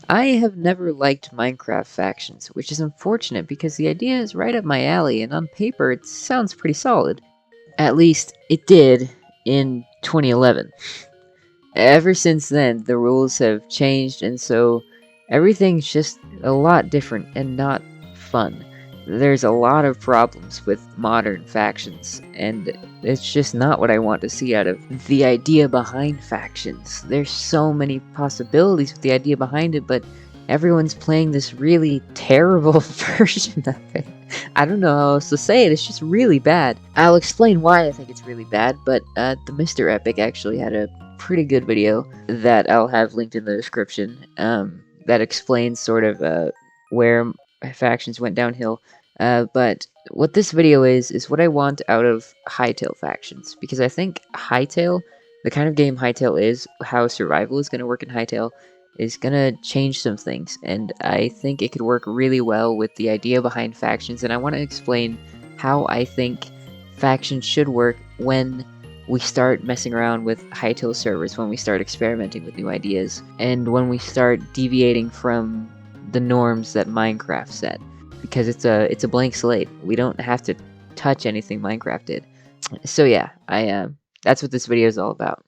I have never liked Minecraft factions, which is unfortunate because the idea is right up my alley and on paper it sounds pretty solid. At least it did in 2011. Ever since then, the rules have changed, and so everything's just a lot different and not fun. There's a lot of problems with modern factions, and it's just not what I want to see out of the idea behind factions. There's so many possibilities with the idea behind it, but everyone's playing this really terrible version of it. I don't know how else to say it, it's just really bad. I'll explain why I think it's really bad, but TheMisterEpic actually had a pretty good video that I'll have linked in the description that explains sort of where factions went downhill. But what this video is what I want out of Hytale factions, because I think Hytale, the kind of game Hytale is, how survival is going to work in Hytale, is going to change some things, and I think it could work really well with the idea behind factions, and I want to explain how I think factions should work when we start messing around with Hytale servers, when we start experimenting with new ideas, and when we start deviating from the norms that Minecraft set, because it's a blank slate. We don't have to touch anything Minecraft did. So yeah, that's what this video is all about.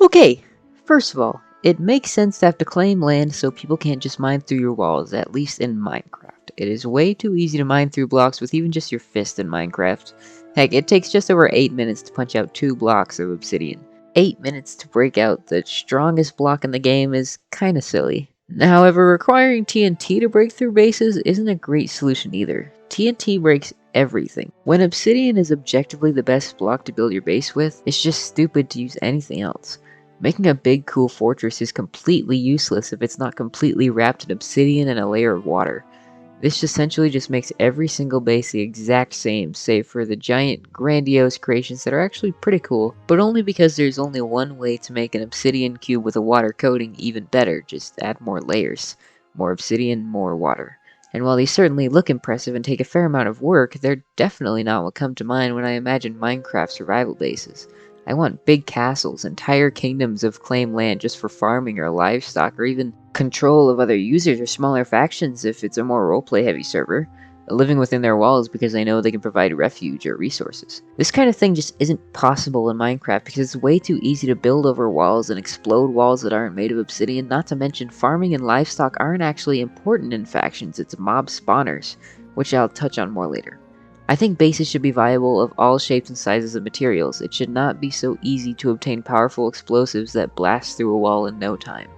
Okay, first of all, it makes sense to have to claim land so people can't just mine through your walls, at least in Minecraft. It is way too easy to mine through blocks with even just your fist in Minecraft. Heck, it takes just over 8 minutes to punch out 2 blocks of obsidian. 8 minutes to break out the strongest block in the game is kinda silly. However, requiring TNT to break through bases isn't a great solution either. TNT breaks everything. When obsidian is objectively the best block to build your base with, it's just stupid to use anything else. Making a big cool fortress is completely useless if it's not completely wrapped in obsidian and a layer of water. This essentially just makes every single base the exact same, save for the giant, grandiose creations that are actually pretty cool, but only because there's only one way to make an obsidian cube with a water coating even better. Just add more layers. More obsidian, more water. And while these certainly look impressive and take a fair amount of work, they're definitely not what come to mind when I imagine Minecraft survival bases. I want big castles, entire kingdoms of claimed land just for farming or livestock, or even control of other users or smaller factions if it's a more roleplay heavy server, living within their walls because they know they can provide refuge or resources. This kind of thing just isn't possible in Minecraft because it's way too easy to build over walls and explode walls that aren't made of obsidian, not to mention farming and livestock aren't actually important in factions, it's mob spawners, which I'll touch on more later. I think bases should be viable of all shapes and sizes of materials. It should not be so easy to obtain powerful explosives that blast through a wall in no time.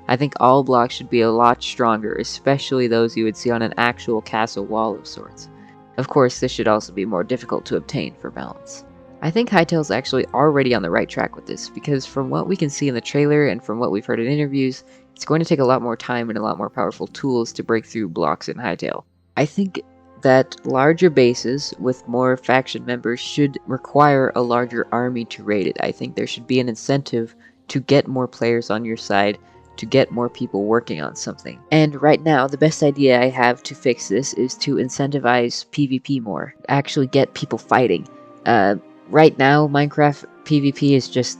I think all blocks should be a lot stronger, especially those you would see on an actual castle wall of sorts. Of course, this should also be more difficult to obtain for balance. I think Hytale's actually already on the right track with this, because from what we can see in the trailer and from what we've heard in interviews, it's going to take a lot more time and a lot more powerful tools to break through blocks in Hytale. I think that larger bases with more faction members should require a larger army to raid it. I think there should be an incentive to get more players on your side, to get more people working on something. And right now, the best idea I have to fix this is to incentivize PvP more. Actually get people fighting. Right now, Minecraft PvP is just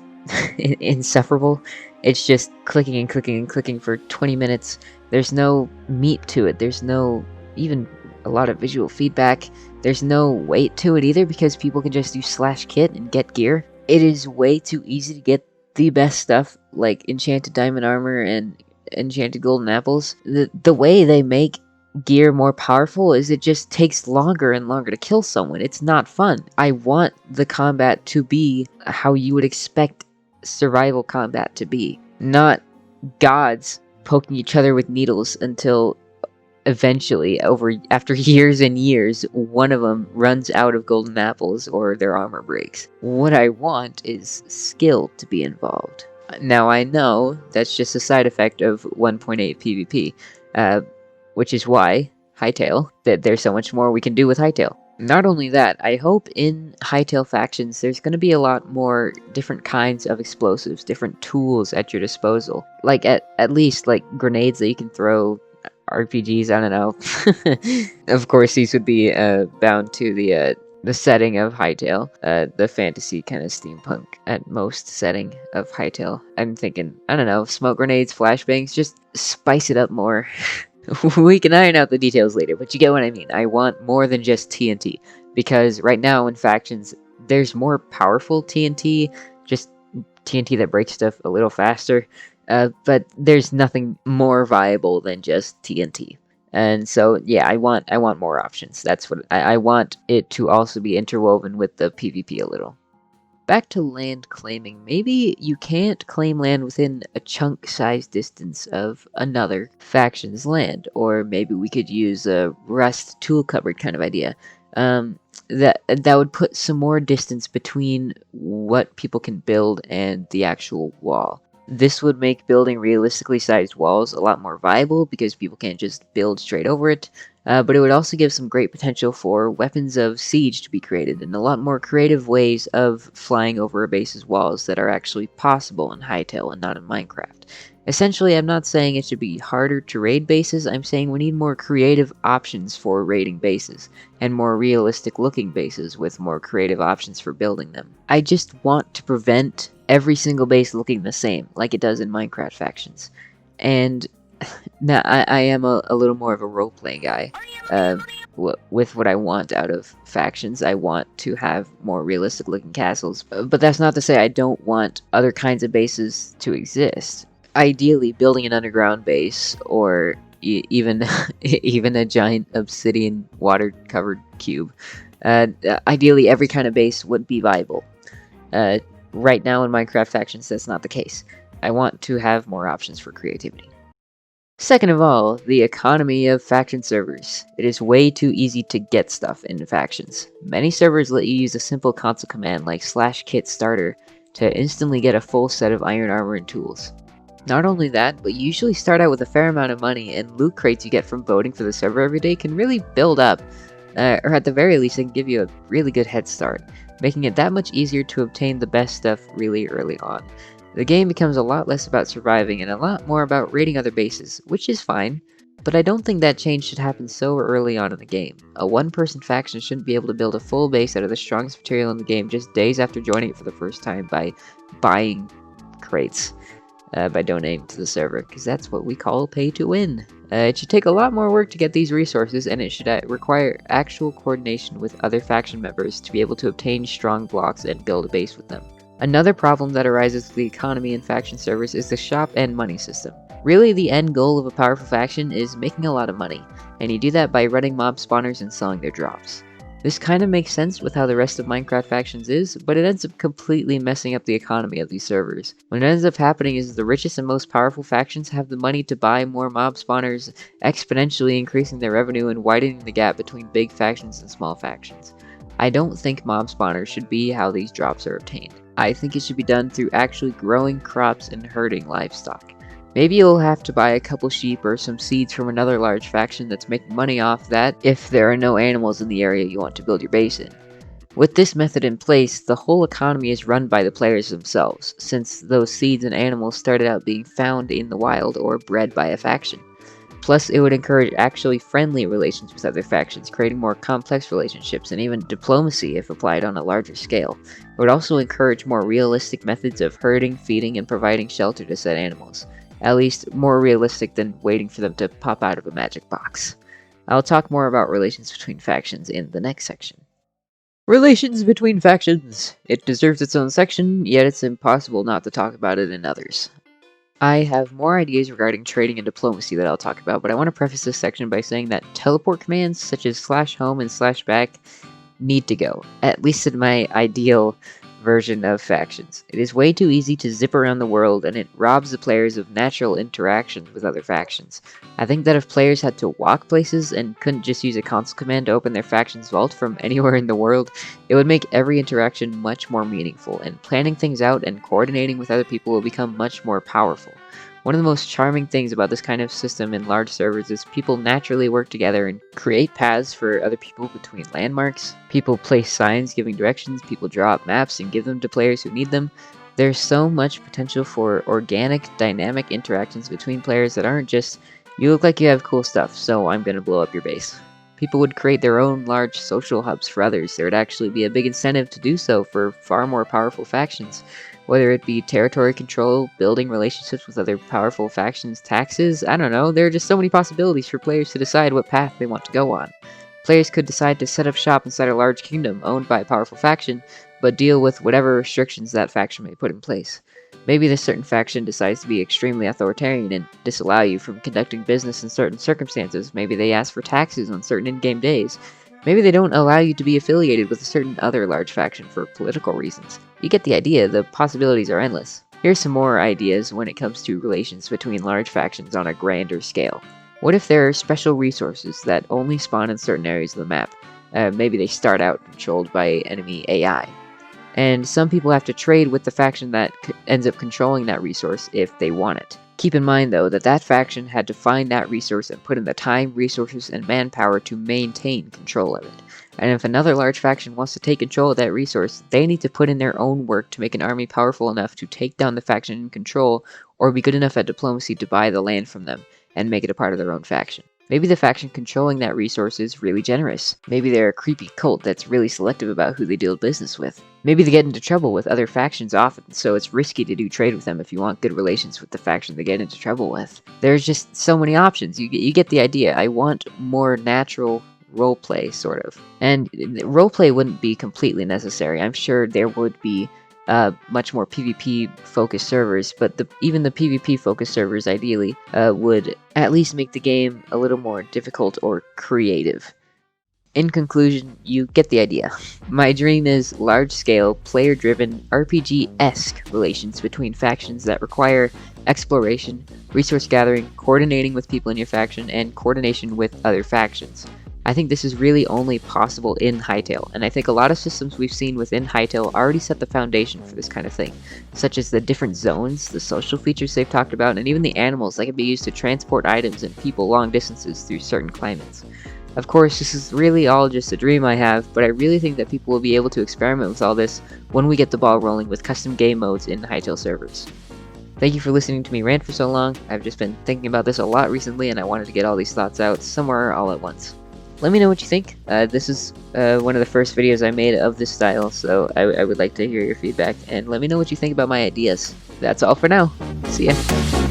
insufferable. It's just clicking and clicking and clicking for 20 minutes. There's no meat to it. There's no even a lot of visual feedback. There's no weight to it either because people can just do /kit and get gear. It is way too easy to get the best stuff like enchanted diamond armor and enchanted golden apples. The way they make gear more powerful is it just takes longer and longer to kill someone. It's not fun. I want the combat to be how you would expect survival combat to be, not gods poking each other with needles until eventually, after years and years, one of them runs out of golden apples or their armor breaks. What I want is skill to be involved. Now I know that's just a side effect of 1.8 PvP, which is why Hytale, that there's so much more we can do with Hytale. Not only that, I hope in Hytale factions there's going to be a lot more different kinds of explosives, different tools at your disposal. Like at least like grenades that you can throw, RPGs, I don't know. Of course, these would be bound to the the setting of Hytale, the fantasy kind of steampunk at most setting of Hytale. I'm thinking, I don't know, smoke grenades, flashbangs, just spice it up more. We can iron out the details later, but you get what I mean. I want more than just TNT, because right now in factions, there's more powerful TNT, just TNT that breaks stuff a little faster, but there's nothing more viable than just TNT. And so, yeah, I want more options. That's what I want it to also be interwoven with the PvP a little. Back to land claiming. Maybe you can't claim land within a chunk-sized distance of another faction's land, or maybe we could use a rust tool cupboard kind of idea. That would put some more distance between what people can build and the actual wall. This would make building realistically sized walls a lot more viable because people can't just build straight over it. But it would also give some great potential for weapons of siege to be created, and a lot more creative ways of flying over a base's walls that are actually possible in Hytale and not in Minecraft. Essentially, I'm not saying it should be harder to raid bases, I'm saying we need more creative options for raiding bases, and more realistic looking bases with more creative options for building them. I just want to prevent every single base looking the same, like it does in Minecraft factions. And now, I am a little more of a role-playing guy. With what I want out of factions, I want to have more realistic-looking castles. But that's not to say I don't want other kinds of bases to exist. Ideally, building an underground base, or even even a giant obsidian water-covered cube. Ideally, every kind of base would be viable. Right now in Minecraft factions, that's not the case. I want to have more options for creativity. Second of all, the economy of faction servers. It is way too easy to get stuff into factions. Many servers let you use a simple console command like /kit starter to instantly get a full set of iron armor and tools. Not only that, but you usually start out with a fair amount of money, and loot crates you get from voting for the server every day can really build up, or at the very least they can give you a really good head start, making it that much easier to obtain the best stuff really early on. The game becomes a lot less about surviving and a lot more about raiding other bases, which is fine, but I don't think that change should happen so early on in the game. A one-person faction shouldn't be able to build a full base out of the strongest material in the game just days after joining it for the first time by buying crates, by donating to the server, because that's what we call pay to win. It should take a lot more work to get these resources, and it should require actual coordination with other faction members to be able to obtain strong blocks and build a base with them. Another problem that arises with the economy in faction servers is the shop and money system. Really, the end goal of a powerful faction is making a lot of money, and you do that by running mob spawners and selling their drops. This kind of makes sense with how the rest of Minecraft factions is, but it ends up completely messing up the economy of these servers. What ends up happening is the richest and most powerful factions have the money to buy more mob spawners, exponentially increasing their revenue and widening the gap between big factions and small factions. I don't think mob spawners should be how these drops are obtained. I think it should be done through actually growing crops and herding livestock. Maybe you'll have to buy a couple sheep or some seeds from another large faction that's making money off that if there are no animals in the area you want to build your base in. With this method in place, the whole economy is run by the players themselves, since those seeds and animals started out being found in the wild or bred by a faction. Plus, it would encourage actually friendly relations with other factions, creating more complex relationships and even diplomacy if applied on a larger scale. It would also encourage more realistic methods of herding, feeding, and providing shelter to said animals. At least, more realistic than waiting for them to pop out of a magic box. I'll talk more about relations between factions in the next section. Relations between factions! It deserves its own section, yet it's impossible not to talk about it in others. I have more ideas regarding trading and diplomacy that I'll talk about, but I want to preface this section by saying that teleport commands such as /home and /back need to go, at least in my ideal version of factions. It is way too easy to zip around the world, and it robs the players of natural interactions with other factions. I think that if players had to walk places and couldn't just use a console command to open their faction's vault from anywhere in the world, it would make every interaction much more meaningful, and planning things out and coordinating with other people will become much more powerful. One of the most charming things about this kind of system in large servers is people naturally work together and create paths for other people between landmarks. People place signs giving directions, people draw up maps and give them to players who need them. There's so much potential for organic, dynamic interactions between players that aren't just, you look like you have cool stuff, so I'm gonna blow up your base. People would create their own large social hubs for others. There would actually be a big incentive to do so for far more powerful factions. Whether it be territory control, building relationships with other powerful factions, taxes, I don't know. There are just so many possibilities for players to decide what path they want to go on. Players could decide to set up shop inside a large kingdom owned by a powerful faction, but deal with whatever restrictions that faction may put in place. Maybe this certain faction decides to be extremely authoritarian and disallow you from conducting business in certain circumstances. Maybe they ask for taxes on certain in-game days. Maybe they don't allow you to be affiliated with a certain other large faction for political reasons. You get the idea, the possibilities are endless. Here's some more ideas when it comes to relations between large factions on a grander scale. What if there are special resources that only spawn in certain areas of the map? Maybe they start out controlled by enemy AI. And some people have to trade with the faction that ends up controlling that resource if they want it. Keep in mind, though, that that faction had to find that resource and put in the time, resources, and manpower to maintain control of it. And if another large faction wants to take control of that resource, they need to put in their own work to make an army powerful enough to take down the faction in control, or be good enough at diplomacy to buy the land from them and make it a part of their own faction. Maybe the faction controlling that resource is really generous. Maybe they're a creepy cult that's really selective about who they deal business with. Maybe they get into trouble with other factions often, so it's risky to do trade with them if you want good relations with the faction they get into trouble with. There's just so many options. You get the idea. I want more natural roleplay, sort of. And roleplay wouldn't be completely necessary. I'm sure there would be much more PvP-focused servers, but even the PvP-focused servers, ideally, would at least make the game a little more difficult or creative. In conclusion, you get the idea. My dream is large-scale, player-driven, RPG-esque relations between factions that require exploration, resource gathering, coordinating with people in your faction, and coordination with other factions. I think this is really only possible in Hytale, and I think a lot of systems we've seen within Hytale already set the foundation for this kind of thing, such as the different zones, the social features they've talked about, and even the animals that can be used to transport items and people long distances through certain climates. Of course, this is really all just a dream I have, but I really think that people will be able to experiment with all this when we get the ball rolling with custom game modes in Hytale servers. Thank you for listening to me rant for so long. I've just been thinking about this a lot recently, and I wanted to get all these thoughts out somewhere all at once. Let me know what you think. This is one of the first videos I made of this style, so I would like to hear your feedback, and let me know what you think about my ideas. That's all for now. See ya.